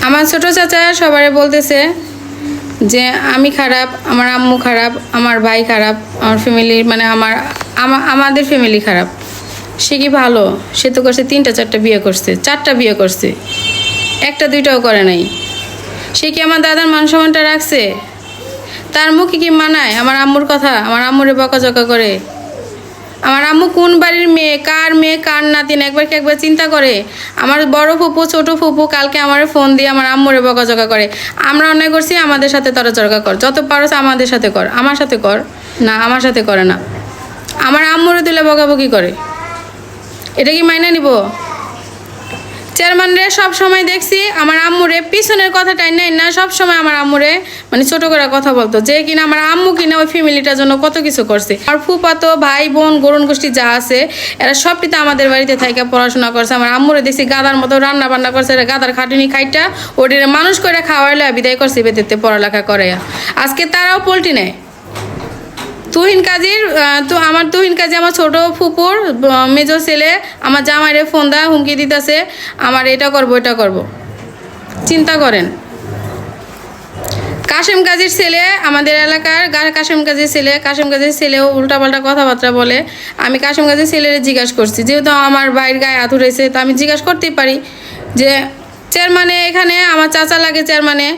আমার ছোট চাচা সবারে বলতেছে যে আমি খারাপ, আমার আম্মু খারাপ, আমার ভাই খারাপ, আমার ফ্যামিলির মানে আমাদের ফ্যামিলি খারাপ। সে কি ভালো? সে তো করছে 3টা 4টা বিয়ে করছে, 4টা বিয়ে করছে, 1টা 2টাও করে নাই। সে কি আমার দাদার মান সম্মানটা রাখছে? তার মুখে কি মানায় আমার আম্মুর কথা? আমার আম্মুরে বকাঝকা করে। আমার আম্মু কোন বাড়ির মেয়ে, কার নাতিন একবার চিন্তা করে? আমার বড় ফুপু ছোট ফুপু কালকে আমার ফোন দিয়ে আমার আম্মুরে বকাঝকা করে। আমরা অন্যায় করছি, আমাদের সাথে তর্কা কর, যত পারস আমাদের সাথে কর, আমার সাথে কর না, আমার সাথে করে না। আমার আম্মুরে দিলে বকাবকি করে, এটা কি মাইনা নিব? চেয়ারম্যানরে সব সময় দেখছি আমার আম্মুরে পিছনের কথাটাই নেই না, সব সময় আমার আম্মুরে মানে ছোট করে কথা বলতো, যে কিনা আমার আম্মু কিনা ওই ফ্যামিলিটার জন্য কত কিছু করছে। আর ফুপাতো ভাই বোন গরুণ গোষ্ঠী যা আছে এরা সবটিতে আমাদের বাড়িতে থাইকা পড়াশোনা করছে। আমার আম্মুরে দেখছি গাদার মতো রান্না বান্না করছে, গাদার খাটুনি খাইটা ওদের মানুষ করে খাওয়াইলে বিদায় করছে বেতেতে পড়ালেখা করে। আজকে তারাও পোল্টি নেয়। তুহিন কাজীর আমার তুহিন কাজী আমার ছোট ফুপুর মেজো ছেলে আমার জামাইরে ফোন দেয়, হুমকি দিতেছে আমার এটা করবো এটা করবো। চিন্তা করেন। কাশেম কাজীর ছেলে আমাদের এলাকার কাশেম কাজীর ছেলেও উল্টাপাল্টা কথাবার্তা বলে। আমি কাশেম কাজীর ছেলের জিজ্ঞাসা করছি, যেহেতু আমার ভাইয়ের গায়ে হাত উঠেছে তো আমি জিজ্ঞাসা করতেই পারি যে চেয়ারম্যানে এখানে আমার চাচা লাগে, চেয়ারম্যানে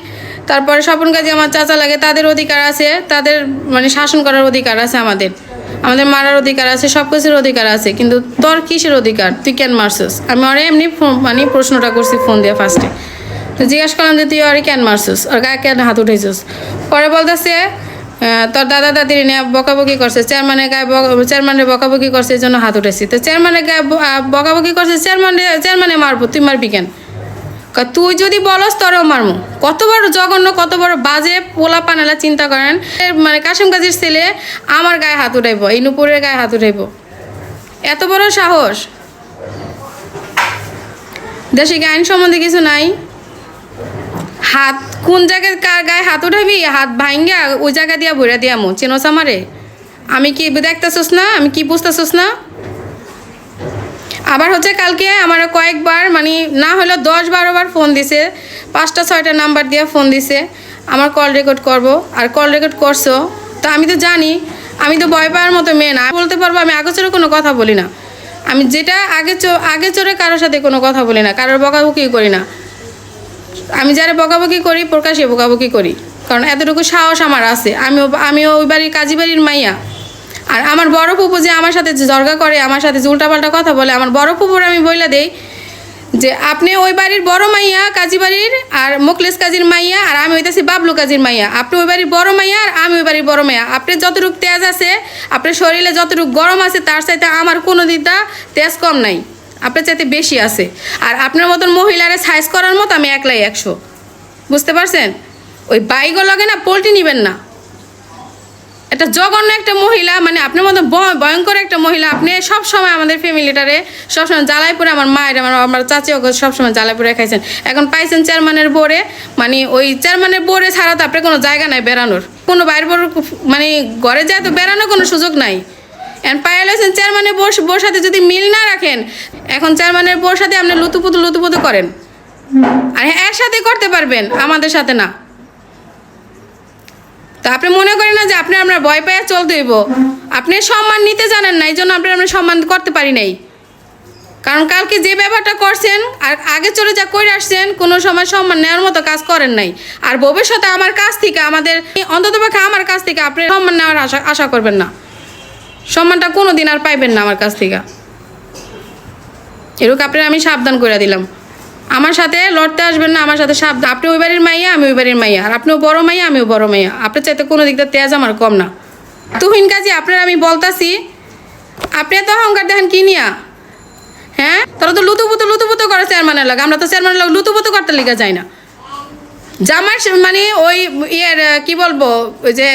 তারপরে স্বপন কাজী আমার চাচা লাগে, তাদের অধিকার আছে, তাদের মানে শাসন করার অধিকার আছে, আমাদের মারার অধিকার আছে, সব কিছুর অধিকার আছে, কিন্তু তোর কিসের অধিকার? তুই কেন মারছিস? আমি ওরে এমনি মানে প্রশ্নটা করছি ফোন দিয়ে ফার্স্টে, তো জিজ্ঞাসা করলাম যে তুই ওরে কেন মারছিস, ওর গায়ে কেন হাত উঠেছিস? পরে বলতেছে তোর দাদা দাদির নিয়ে বকাবকি করছে, চেয়ারম্যানের বকাবকি করছে এই জন্য হাত উঠেছি। তো চেয়ারম্যানের গায়ে বকাবকি করছে, চেয়ারম্যানে মারবো, তুই মারবি কেন? তুই যদি বলস তোরও মারমু। কত বড় জঘন্য, কত বড় বাজে পোলা পানেলা, চিন্তা করেন। মানে কাশেম কাজীর ছেলে আমার গায়ে হাত উঠাইব, এই নুপুরের গায়ে হাত উঠাইব, এত বড় সাহস! দেশে কি আইন সম্বন্ধে কিছু নাই? হাত কোন জায়গায় কার গায়ে হাত উঠাবি, হাত ভাঙ্গা ওই জায়গা দিয়া ভইরা দিয়ামু। চেনোস আমারে? আমি কি দেখতেছোস না? আমি কি বুঝতেছোস না? আবার হচ্ছে কালকে আমার কয়েকবার মানে না হলেও 10-12 বার ফোন দিছে, 5টা 6টা নাম্বার দিয়ে ফোন দিছে আমার কল রেকর্ড করব, আর কল রেকর্ড করছো। তো আমি তো জানি আমি তো ভয় পাওয়ার মতো মেয়ে না, বলতে পারবো আমি আগে চোরে কোনো কথা বলি না। আমি যেটা আগে চোরে কারোর সাথে কোনো কথা বলি না, কারোর বকাবকি করি না। আমি যারা বকাবকি করি প্রকাশ্যে বকাবকি করি, কারণ এতটুকু সাহস আমার আছে। আমিও ওই বাড়ির কাজী বাড়ির মাইয়া। আর আমার বড় ফুপু যে আমার সাথে জর্গা করে, আমার সাথে যে উল্টাপাল্টা কথা বলে, আমার বড় ফুপুর আমি বইলা দেই যে আপনি ওই বাড়ির বড় মাইয়া কাজী বাড়ির, আর মোকলেস কাজীর মাইয়া, আর আমি হইতাছি বাবলু কাজীর মাইয়া। আপনি ওই বাড়ির বড় মাইয়া আর আমি ওই বাড়ির বড় মাইয়া। আপনার যতটুকু তেজ আছে, আপনার শরীরে যতটুকু গরম আছে, তার চাইতে আমার কোনো দিকটা তেজ কম নাই, আপনার চাইতে বেশি আছে। আর আপনার মতন মহিলারে সাইজ করার মতো আমি একলাই 100। বুঝতে পারছেন? ওই বাইকও লাগে না, পোল্ট্রি নিবেন না। এটা জঘন্য একটা মহিলা, মানে আপনার মতো ভয়ঙ্কর একটা মহিলা। আপনি সবসময় আমাদের ফ্যামিলিটারে সবসময় জ্বালাইপুরে, আমার মায়ের আমার চাচিও সবসময় জ্বালাইপুরে খাইছেন। এখন পাইছেন চেয়ারম্যানের বোরে, মানে ওই চেয়ারম্যানের বোরে ছাড়া তো আপনার কোনো জায়গা নাই বেড়ানোর, কোনো বাইরের বোর মানে ঘরে যায় তো বেড়ানোর কোনো সুযোগ নাই। এখন পায়ে লাইছেন চেয়ারম্যানের বোর সাথে যদি মিল না রাখেন, এখন চেয়ারম্যানের বোর সাথে আপনি লুতুপুতু করেন, আর এর সাথে করতে পারবেন, আমাদের সাথে না। তো আপনি মনে করেন না যে আমরা ভয় পেয়ে চলতে হইব? আপনি সম্মান নিতে জানেন না, এই জন্য আমরা সম্মান করতে পারি নাই। কারণ কালকে যে ব্যাপারটা করছেন আর আগে চলে যা করে আসছেন, কোনো সময় সম্মান নেওয়ার মতো কাজ করেন নাই। আর ভবিষ্যতে আমার কাছ থেকে, আমাদের অন্ততপক্ষে আমার কাছ থেকে আপনি সম্মান নেওয়ার আশা করবেন না। সম্মানটা কোনো দিন আর পাইবেন না আমার কাছ থেকে। এরকম আপনার আমি সাবধান করে দিলাম। আমার সাথে লড়তে আসবেন না, আমার সাথে সাবধান। আপনি ওই বাড়ির মাইয়া, আমি ওই বাড়ির মাইয়া, আর আপনিও বড় মাইয়া, আমিও বড় মাইয়া। আপনার চাইতে কোনো দিকটা তেজ আমার কম না। তুহিন কাজী আপনার আমি বলতাছি, আপনি এত অহংকার দেখেন কি নিয়া? হ্যাঁ, তারা তো লুতুপুতু করে চেয়ারম্যানের লাগে। আমরা তো চেয়ারম্যানের লাগে লুতুপুতু করতে লিখা যায় না। জামার মানে ওই কি বলবো, ওই যে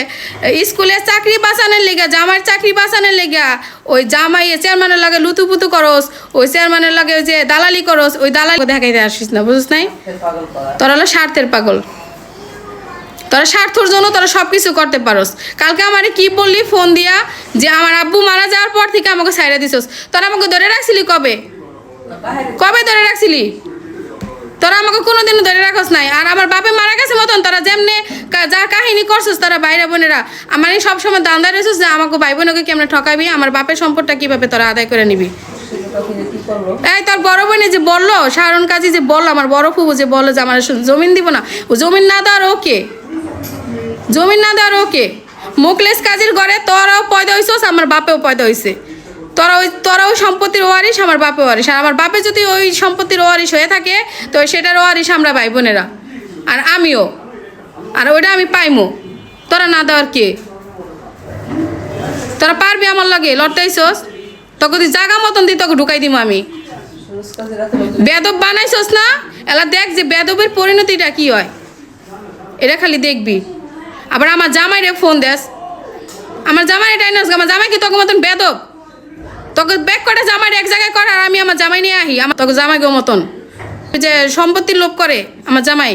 স্কুলে চাকরি বাঁচানোর লেগা, জামার চাকরি বাঁচানোর লেগা ওই জামাই চেয়ারম্যানের লাগে লুতুপুতু করস, ওই চেয়ারম্যানের লাগে ওই যে দালালি করস, ওই দালালি দেখাইতে আসিস না, বুঝিস নাই? তোরা হলো স্বার্থের পাগল, তোরা স্বার্থর জন্য তোরা সব কিছু করতে পারস। কালকে আমারে কি বললি ফোন দিয়া যে আমার আব্বু মারা যাওয়ার পর থেকে আমাকে ছাইড়া দিছস। তোরা আমাকে ধরে রাখছিলি কবে ধরে রাখছিলি? তোরা আমাকে কোনোদিনও ধরে রাখস নাই। আর আমার বাপে মারা গেছে মতন তোরা যেমনি যা কাহিনী করছিস তারা বাইরে বোনেরা আমার সবসময় দান্দা রয়েছিস যে আমাকে ভাই বোনকে কেমন ঠকাবি, আমার বাপের সম্পদটা কীভাবে তোরা আদায় করে নিবি। এই তোর বড় বোনে যে বললো, শাহরুন কাজী যে বললো, আমার বড় ফুবু যে বললো যে আমার জমিন দিব না, ও জমিন না দেওয়ার ওকে, জমিন না দেওয়ার ওকে। মুকলেশ কাজীর ঘরে তোরাও পয়দা হইছিস, আমার বাপেও পয়দা হয়েছে। তোরা ওই সম্পত্তির ওয়ারিশ, আমার বাপে ওয়ারিশ। আর আমার বাপে যদি ওই সম্পত্তির ওয়ারিশ হয়ে থাকে তো সেটার ওয়ারিশ আমরা ভাই বোনেরা, আর আমিও, আর ওইটা আমি পাইমো। তোরা না দেওয়ার কে? তোরা পারবি আমার লাগে লড়তাইছস? তোকে যদি জাগা মতন দিই তোকে ঢুকাই দিব আমি। বেদব বানাইছস না, এলা দেখ যে বেদবের পরিণতিটা কি হয়, এটা খালি দেখবি। আবার আমার জামাইরে ফোন দেস, আমার জামাই এটাই না, আমার জামাই কি তোকে মতন বেদব? তোকে ব্যাক করে জামাই এক জায়গায় কর, আর আমি আমার জামাই নিয়ে আহি আমার তোকে জামাই গো মতন যে সম্পত্তির লোভ করে, আমার জামাই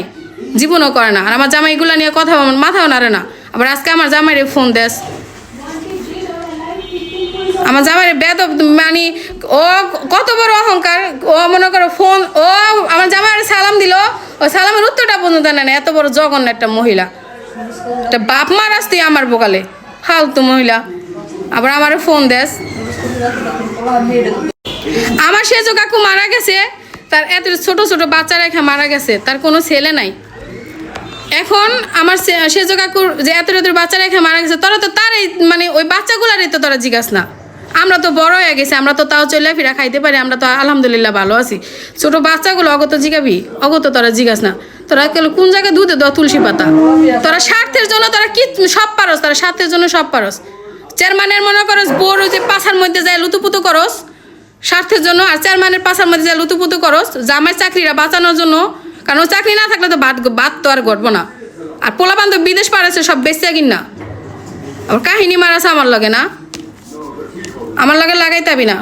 জীবনও করে না। আর আমার জামাইগুলো নিয়ে কথা আমার মাথাও নাড়ে না। আবার আজকে আমার জামাইরে ফোন দেস, আমার জামাইরে বেদব মানে ও কত বড় অহংকার। ও মনে করো ফোন, ও আমার জামাইরে সালাম দিল, ও সালামের উত্তরটা পর্যন্ত নেয় না। এত বড় জঘন্য একটা মহিলা, একটা বাপ মার আসতে আমার বোকালে ফালতু মহিলা। আবার আমার ফোন দেস। আমার সেজ কাকু মারা গেছে, তার এত ছোট ছোট বাচ্চা রেখে মারা গেছে, তার কোনো ছেলে নাই। এখন আমার সেজ কাকুর যে এত এত বাচ্চা রেখে মারা গেছে, তোরা তো তার মানে ওই বাচ্চাগুলারই তো তোরা জিজ্ঞাস না। আমরা তো বড় হয়ে গেছি, আমরা তো তাও চলে ফিরা খাইতে পারি, আমরা তো আলহামদুলিল্লাহ ভালো আছি। ছোট বাচ্চাগুলো অগত জিগাবি, অগত তোরা জিজ্ঞাস না। তোরা কোন জায়গায় দুধে দেওয়া তুলসী পাতা, তোরা স্বার্থের জন্য তোরা কি সব পারস, তোরা স্বার্থের জন্য সব পারস। চেয়ারম্যানের মনে করস বোর যে পাশার মধ্যে যায় লুতুপুতু করস স্বার্থের জন্য, আর চেয়ারম্যানের পাশার মধ্যে যায় লুতুপুতু করস জামাই চাকরিরা বাঁচানোর জন্য। কারণ ও চাকরি না থাকলে তো বাদ তো আর ঘটবো না। আর পোলাপান তো বিদেশ পাড়াচ্ছে সব বেচতে কিন না, আবার কাহিনী মারাছে আমার লাগে না, আমার লাগে লাগাইতে না।